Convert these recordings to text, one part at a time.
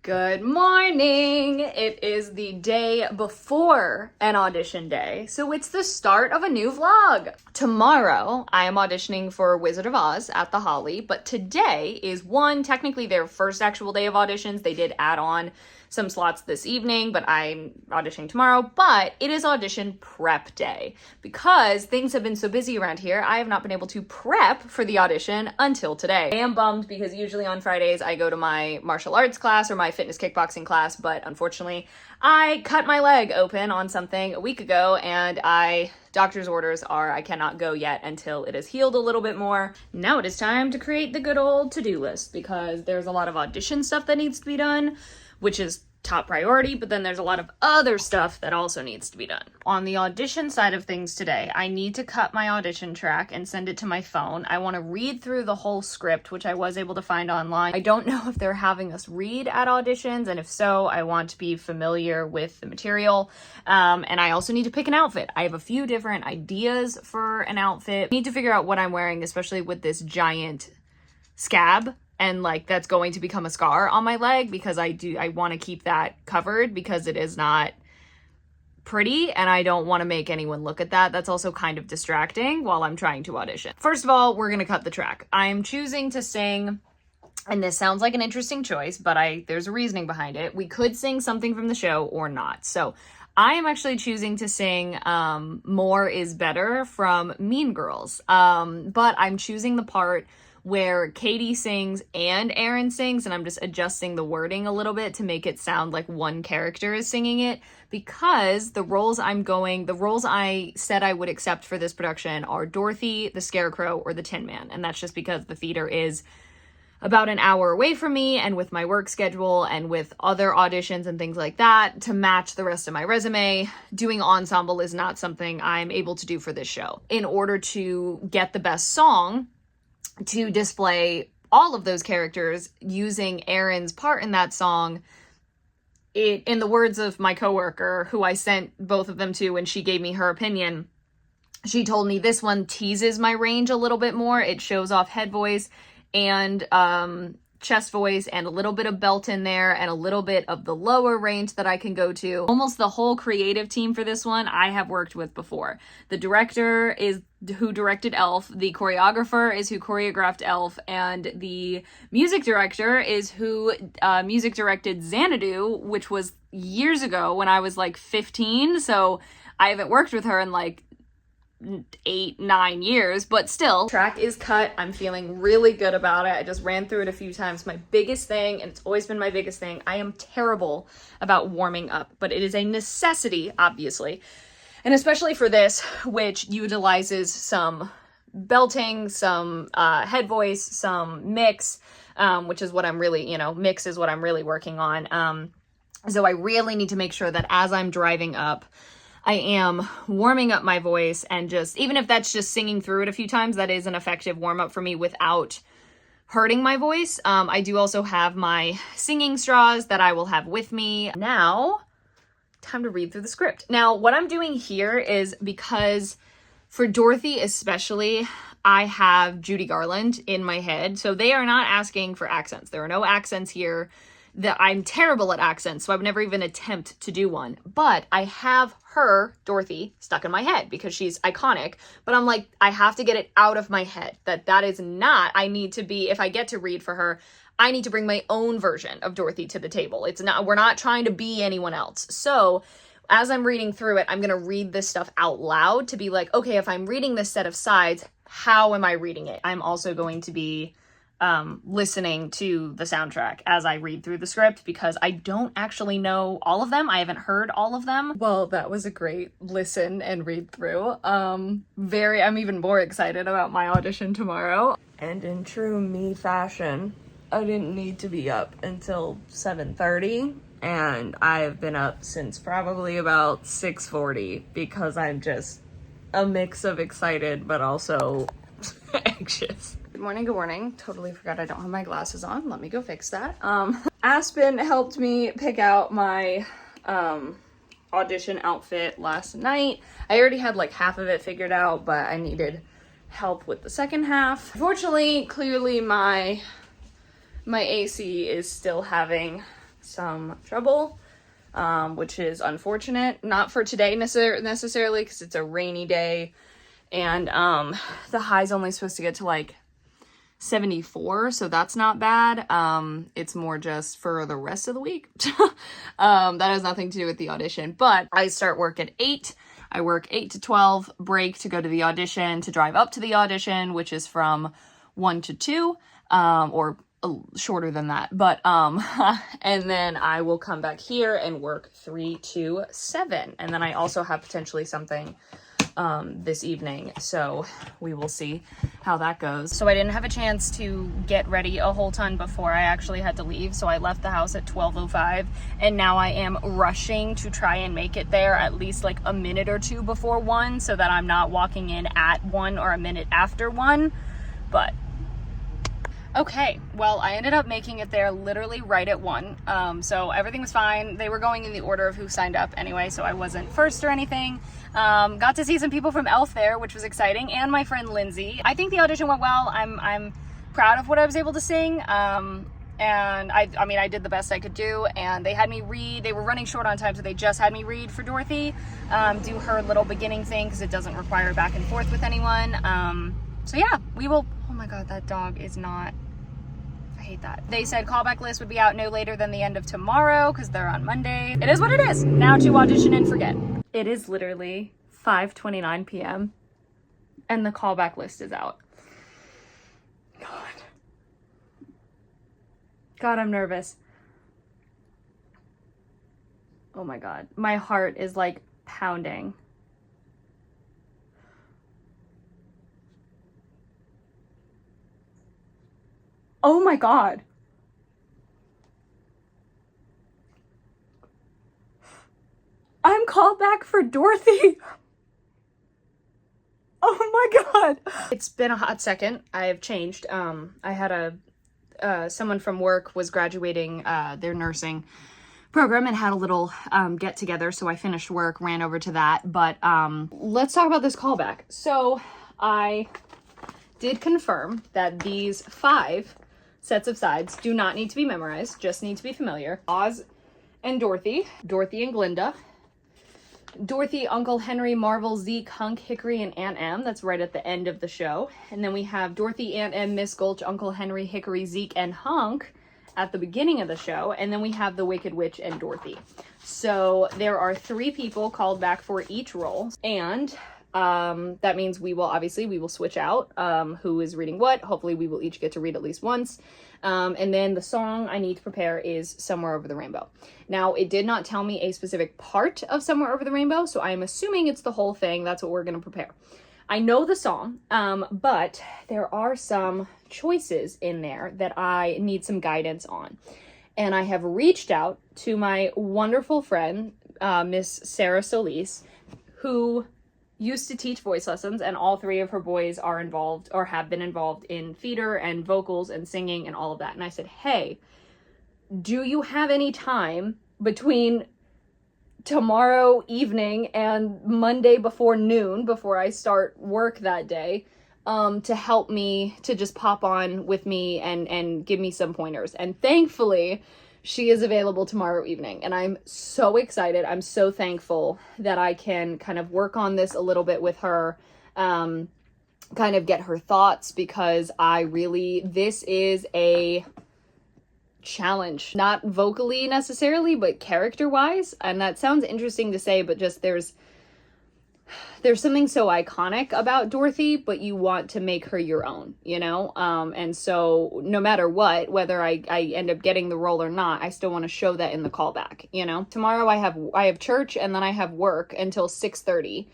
Good morning! It is the day before an audition day, so it's the start of a new vlog. Tomorrow, I am auditioning for Wizard of Oz at the Holly, but today is technically their first actual day of auditions. They did add on some slots this evening, but I'm auditioning tomorrow, but it is audition prep day. Because things have been so busy around here, I have not been able to prep for the audition until today. I am bummed because usually on Fridays I go to my martial arts class or my fitness kickboxing class, but unfortunately I cut my leg open on something a week ago and doctor's orders are I cannot go yet until it has healed a little bit more. Now it is time to create the good old to-do list because there's a lot of audition stuff that needs to be done, which is top priority, but then there's a lot of other stuff that also needs to be done. On the audition side of things today, I need to cut my audition track and send it to my phone. I want to read through the whole script, which I was able to find online. I don't know if they're having us read at auditions, and if so, I want to be familiar with the material. And I also need to pick an outfit. I have a few different ideas for an outfit. I need to figure out what I'm wearing, especially with this giant scab. And that's going to become a scar on my leg because I want to keep that covered because it is not pretty and I don't want to make anyone look at that. That's also kind of distracting while I'm trying to audition. First of all, we're going to cut the track. I'm choosing to sing, and this sounds like an interesting choice, but there's a reasoning behind it. We could sing something from the show or not. So I am actually choosing to sing More is Better from Mean Girls. But I'm choosing the part where Katie sings and Aaron sings, and I'm just adjusting the wording a little bit to make it sound like one character is singing it, because the roles I said I would accept for this production are Dorothy, the Scarecrow, or the Tin Man, and that's just because the theater is about an hour away from me, and with my work schedule and with other auditions and things like that, to match the rest of my resume, doing ensemble is not something I'm able to do for this show. In order to get the best song, to display all of those characters, using Aaron's part in that song, in the words of my coworker, who I sent both of them to and she gave me her opinion, she told me this one teases my range a little bit more. It shows off head voice and chest voice and a little bit of belt in there and a little bit of the lower range that I can go to. Almost the whole creative team for this one I have worked with before. The director is who directed Elf, the choreographer is who choreographed Elf, and the music director is who music directed Xanadu, which was years ago when I was 15, so I haven't worked with her in 8-9 years, but still. Track is cut. I'm feeling really good about it. I just ran through it a few times. My biggest thing, and it's always been my biggest thing, I am terrible about warming up, but it is a necessity, obviously. And especially for this, which utilizes some belting, some head voice, some mix, which is what I'm really, mix is what I'm really working on. So I really need to make sure that as I'm driving up, I am warming up my voice, and just, even if that's just singing through it a few times, that is an effective warm up for me without hurting my voice. I do also have my singing straws that I will have with me. Now, time to read through the script. Now, what I'm doing here is because for Dorothy especially, I have Judy Garland in my head. So they are not asking for accents. There are no accents here. I'm terrible at accents, so I would never even attempt to do one. But I have her, Dorothy, stuck in my head because she's iconic. But I'm I have to get it out of my head. That is not, I need to be, if I get to read for her, I need to bring my own version of Dorothy to the table. We're not trying to be anyone else. So as I'm reading through it, I'm going to read this stuff out loud to be okay, if I'm reading this set of sides, how am I reading it? I'm also going to be listening to the soundtrack as I read through the script because I don't actually know all of them. I haven't heard all of them. Well, that was a great listen and read through. I'm even more excited about my audition tomorrow. And in true me fashion, I didn't need to be up until 7:30, and I've been up since probably about 6:40 because I'm just a mix of excited but also anxious. Good morning. Totally forgot I don't have my glasses on. Let me go fix that. Aspen helped me pick out my audition outfit last night. I already had half of it figured out, but I needed help with the second half. Unfortunately, clearly my AC is still having some trouble, which is unfortunate. Not for today necessarily, because it's a rainy day, and the high's only supposed to get to like 74, so that's not bad. It's more just for the rest of the week. That has nothing to do with the audition, but I start work at 8. I work 8 to 12, break to go to the audition, to drive up to the audition, which is from 1 to 2, or shorter than that, but and then I will come back here and work 3 to 7, and then I also have potentially something this evening, so we will see how that goes. So I didn't have a chance to get ready a whole ton before I actually had to leave, so I left the house at 12:05, and now I am rushing to try and make it there at least like a minute or two before 1, so that I'm not walking in at 1 or a minute after 1, but okay, well, I ended up making it there literally right at 1, so everything was fine. They were going in the order of who signed up anyway, so I wasn't first or anything. Got to see some people from ELF there, which was exciting, and my friend Lindsay. I think the audition went well. I'm proud of what I was able to sing, and I mean, I did the best I could do, and they had me read. They were running short on time, so they just had me read for Dorothy, do her little beginning thing, because it doesn't require back and forth with anyone. So yeah, we will. Oh my god, that dog is not... I hate that. They said callback list would be out no later than the end of tomorrow, because they're on Monday. It is what it is. Now to audition and forget. It is literally 5:29 p.m. and the callback list is out. God, I'm nervous. Oh my god. My heart is like pounding. Oh my god. I'm called back for Dorothy. Oh my god. It's been a hot second. I have changed. I had someone from work was graduating their nursing program and had a little get together, so I finished work, ran over to that, but let's talk about this callback. So I did confirm that these 5 sets of sides do not need to be memorized, just need to be familiar. Oz and Dorothy, Dorothy and Glinda, Dorothy, Uncle Henry, Marvel, Zeke, Hunk, Hickory, and Aunt Em. That's right at the end of the show. And then we have Dorothy, Aunt Em, Miss Gulch, Uncle Henry, Hickory, Zeke, and Hunk at the beginning of the show. And then we have the Wicked Witch and Dorothy. So there are 3 people called back for each role. And that means we will switch out who is reading what. Hopefully we will each get to read at least once. And then the song I need to prepare is Somewhere Over the Rainbow. Now, it did not tell me a specific part of Somewhere Over the Rainbow, so I am assuming it's the whole thing. That's what we're going to prepare. I know the song, but there are some choices in there that I need some guidance on. And I have reached out to my wonderful friend, Miss Sarah Solis, who used to teach voice lessons, and all 3 of her boys are involved or have been involved in theater and vocals and singing and all of that. And I said, hey, do you have any time between tomorrow evening and Monday before noon, before I start work that day, to help me, to just pop on with me and give me some pointers? And thankfully, she is available tomorrow evening, and I'm so excited. I'm so thankful that I can kind of work on this a little bit with her, kind of get her thoughts, because this is a challenge, not vocally necessarily, but character-wise. And that sounds interesting to say, but just there's something so iconic about Dorothy, but you want to make her your own, you know? And so no matter what, whether I end up getting the role or not, I still want to show that in the callback, you know? Tomorrow I have church, and then I have work until 6:30,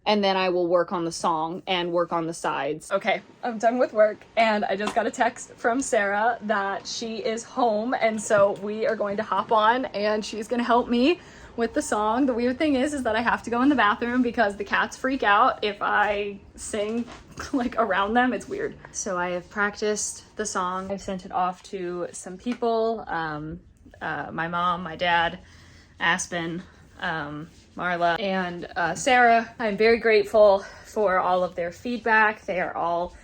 and then I will work on the song and work on the sides. Okay, I'm done with work, and I just got a text from Sarah that she is home, and so we are going to hop on, and she's going to help me with the song. The weird thing is that I have to go in the bathroom because the cats freak out if I sing like around them. It's weird. So I have practiced the song. I've sent it off to some people, my mom, my dad, Aspen, Marla, and Sarah. I'm very grateful for all of their feedback. They are all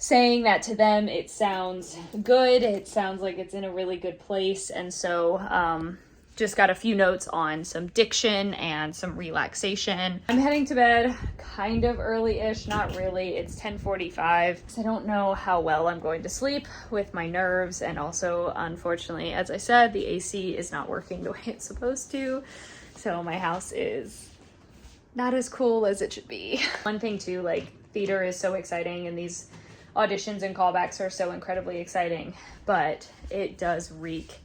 saying that to them it sounds good. It sounds like it's in a really good place. And so just got a few notes on some diction and some relaxation. I'm heading to bed kind of early-ish, not really. It's 10:45. I don't know how well I'm going to sleep with my nerves, and also, unfortunately, as I said, the AC is not working the way it's supposed to. So my house is not as cool as it should be. One thing too, like, theater is so exciting and these auditions and callbacks are so incredibly exciting, but it does wreak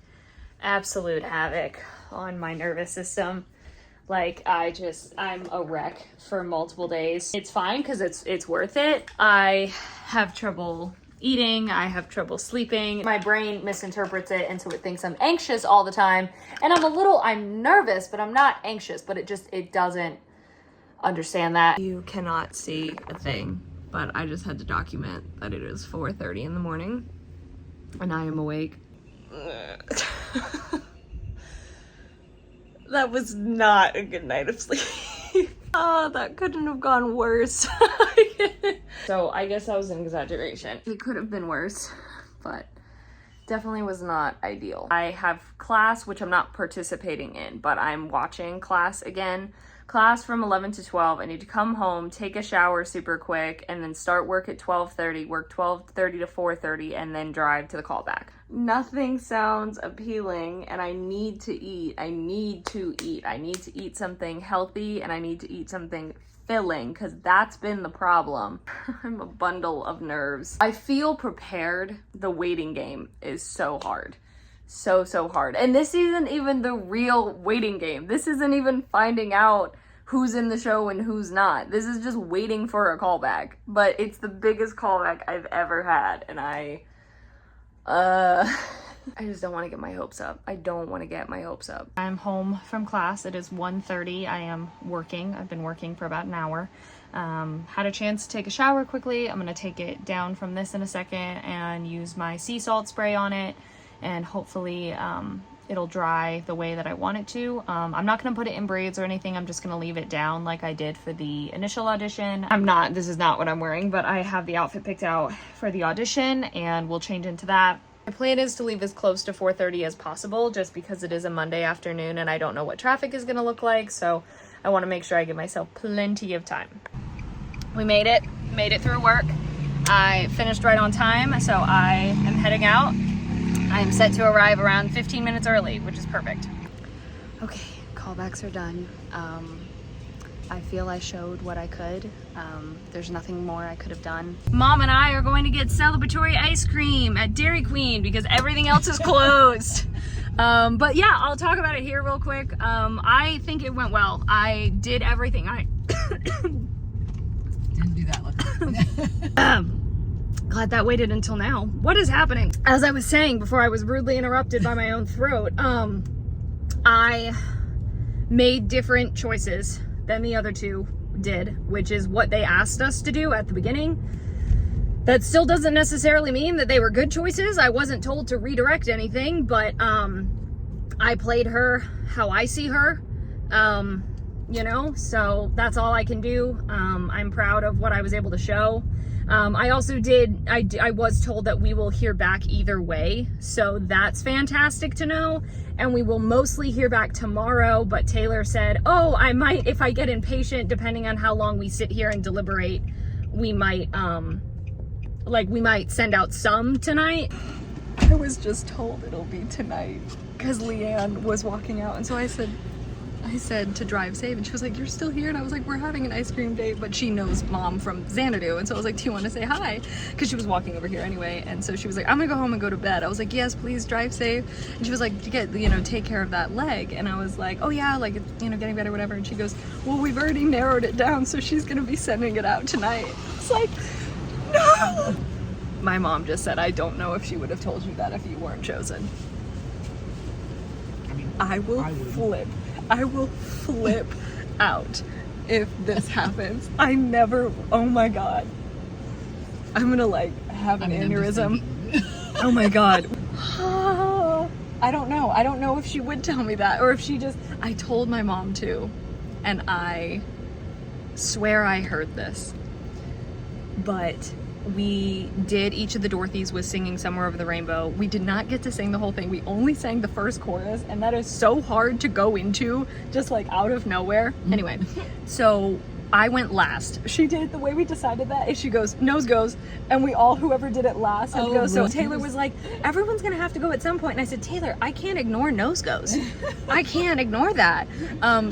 absolute havoc on my nervous system. Like, I'm a wreck for multiple days. It's fine because it's worth it. I have trouble eating, I have trouble sleeping. My brain misinterprets it, and so it thinks I'm anxious all the time. And I'm nervous, but I'm not anxious, but it doesn't understand that. You cannot see a thing, but I just had to document that it is 4:30 in the morning and I am awake. That was not a good night of sleep. Oh, that couldn't have gone worse. So I guess that was an exaggeration. It could have been worse, but definitely was not ideal. I have class, which I'm not participating in, but I'm watching class again. Class from 11 to 12. I need to come home, take a shower super quick, and then start work at 12:30, work 12:30 to 4:30, and then drive to the callback. Nothing sounds appealing, and I need to eat. I need to eat something healthy, and I need to eat something filling, because that's been the problem. I'm a bundle of nerves. I feel prepared. The waiting game is so hard. So hard. And this isn't even the real waiting game. This isn't even finding out who's in the show and who's not. This is just waiting for a callback. But it's the biggest callback I've ever had, and I just don't want to get my hopes up. I don't want to get my hopes up. I'm home from class. It is 1:30. I am working. I've been working for about an hour. Had a chance to take a shower quickly. I'm going to take it down from this in a second and use my sea salt spray on it, and hopefully it'll dry the way that I want it to. I'm not going to put it in braids or anything. I'm just going to leave it down like I did for the initial audition. This is not what I'm wearing, but I have the outfit picked out for the audition, and we'll change into that. My plan is to leave as close to 4:30 as possible, just because it is a Monday afternoon and I don't know what traffic is going to look like, so I want to make sure I give myself plenty of time. We made it through work. I finished right on time, so I am heading out. I am set to arrive around 15 minutes early, which is perfect. Okay, callbacks are done. I feel I showed what I could. There's nothing more I could have done. Mom and I are going to get celebratory ice cream at Dairy Queen because everything else is closed. But yeah, I'll talk about it here real quick. I think it went well. I did everything. Didn't do that one. Glad that waited until now. What is happening? As I was saying before I was rudely interrupted by my own throat, I made different choices than the other two did, which is what they asked us to do at the beginning. That still doesn't necessarily mean that they were good choices. I wasn't told to redirect anything, but I played her how I see her, so that's all I can do. I'm proud of what I was able to show. I was told that we will hear back either way, so that's fantastic to know, and we will mostly hear back tomorrow, but Taylor said, I might, if I get impatient, depending on how long we sit here and deliberate, we might send out some tonight. I was just told it'll be tonight, because Leanne was walking out, and so I said to drive safe, and she was like, you're still here? And I was like, we're having an ice cream date, but she knows Mom from Xanadu, and so I was like, do you want to say hi? Because she was walking over here anyway, and so she was like, I'm gonna go home and go to bed. I was like, yes, please drive safe. And she was like, take care of that leg. And I was like, oh yeah, like, it's, getting better, whatever. And she goes, well, we've already narrowed it down, so she's gonna be sending it out tonight. It's like, no! My mom just said, I don't know if she would have told you that if you weren't chosen. I will flip out if this happens. Oh my God. I'm gonna have an aneurysm. Oh my God. I don't know if she would tell me that, or if she just, I told my mom too, and I swear I heard this, but we did each of the Dorothys was singing Somewhere Over the Rainbow. We did not get to sing the whole thing. We only sang the first chorus, and that is so hard to go into just like out of nowhere. Anyway, so I went last. She did, the way we decided that is she goes, nose goes, and we all, whoever did it last, had to go. So Taylor was like, everyone's gonna have to go at some point. And I said, Taylor, I can't ignore nose goes. I can't ignore that.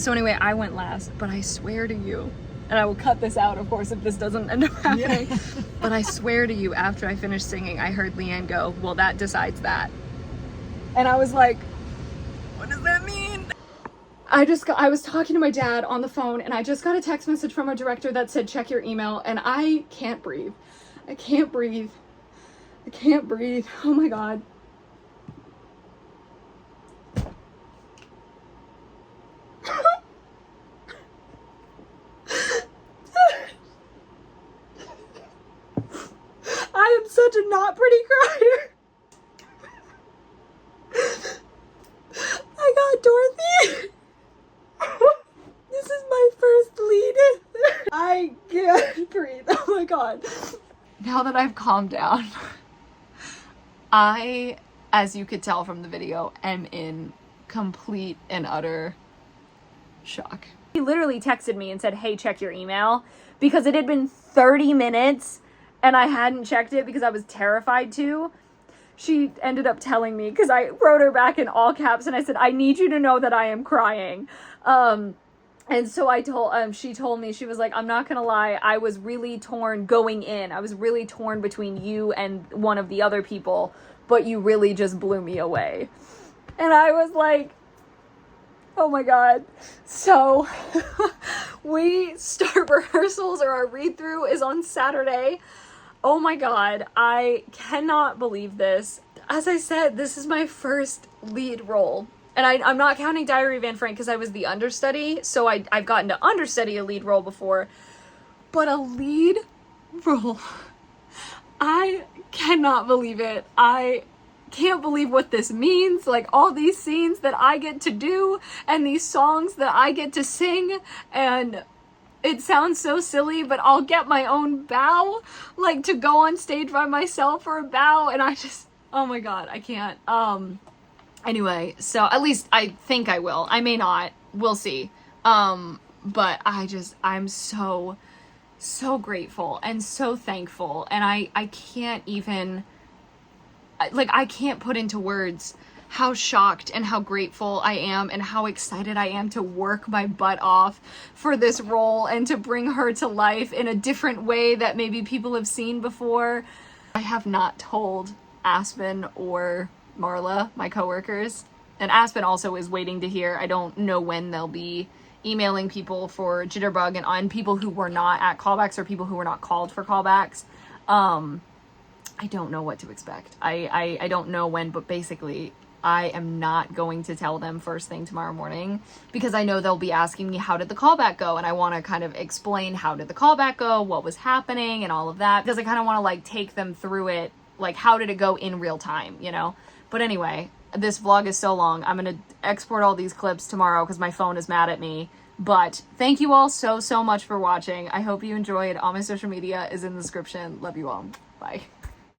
So anyway, I went last, but I swear to you, and I will cut this out, of course, if this doesn't end up happening, but I swear to you, after I finished singing, I heard Leanne go, well, that decides that. And I was like, what does that mean? I was talking to my dad on the phone, and I just got a text message from our director that said, check your email, and I can't breathe. I can't breathe. I can't breathe. Oh my God. I am such a not pretty crier. I got Dorothy. This is my first lead. I can't breathe. Oh my God. Now that I've calmed down, I, as you could tell from the video, am in complete and utter shock. He literally texted me and said, hey, check your email, because it had been 30 minutes and I hadn't checked it because I was terrified to. She ended up telling me, because I wrote her back in all caps and I said, I need you to know that I am crying. And so I told, she told me, she was like, I'm not gonna lie, I was really torn going in. I was really torn between you and one of the other people, but you really just blew me away. And I was like, oh my God. So we start rehearsals, or our read through is on Saturday. Oh my God, I cannot believe this. As I said, this is my first lead role. And I'm not counting Diary of Anne Frank because I was the understudy, so I've gotten to understudy a lead role before. But a lead role, I cannot believe it. I can't believe what this means. Like, all these scenes that I get to do and these songs that I get to sing, and it sounds so silly, but I'll get my own bow, like to go on stage by myself for a bow, and I just, oh my God, I can't. Anyway, so at least I think I will. I may not. We'll see. But I'm so grateful and so thankful, and I can't even, like, I can't put into words how shocked and how grateful I am and how excited I am to work my butt off for this role and to bring her to life in a different way that maybe people have seen before. I have not told Aspen or Marla, my coworkers, and Aspen also is waiting to hear. I don't know when they'll be emailing people for Jitterbug and on people who were not at callbacks or people who were not called for callbacks. I don't know what to expect. I don't know when, but basically I am not going to tell them first thing tomorrow morning, because I know they'll be asking me, how did the callback go? And I want to kind of explain, how did the callback go, what was happening, and all of that, because I kind of want to like take them through it, like how did it go in real time, you know? But anyway, this vlog is so long. I'm going to export all these clips tomorrow because my phone is mad at me. But thank you all so much for watching. I hope you enjoyed. All my social media is in the description. Love you all. Bye.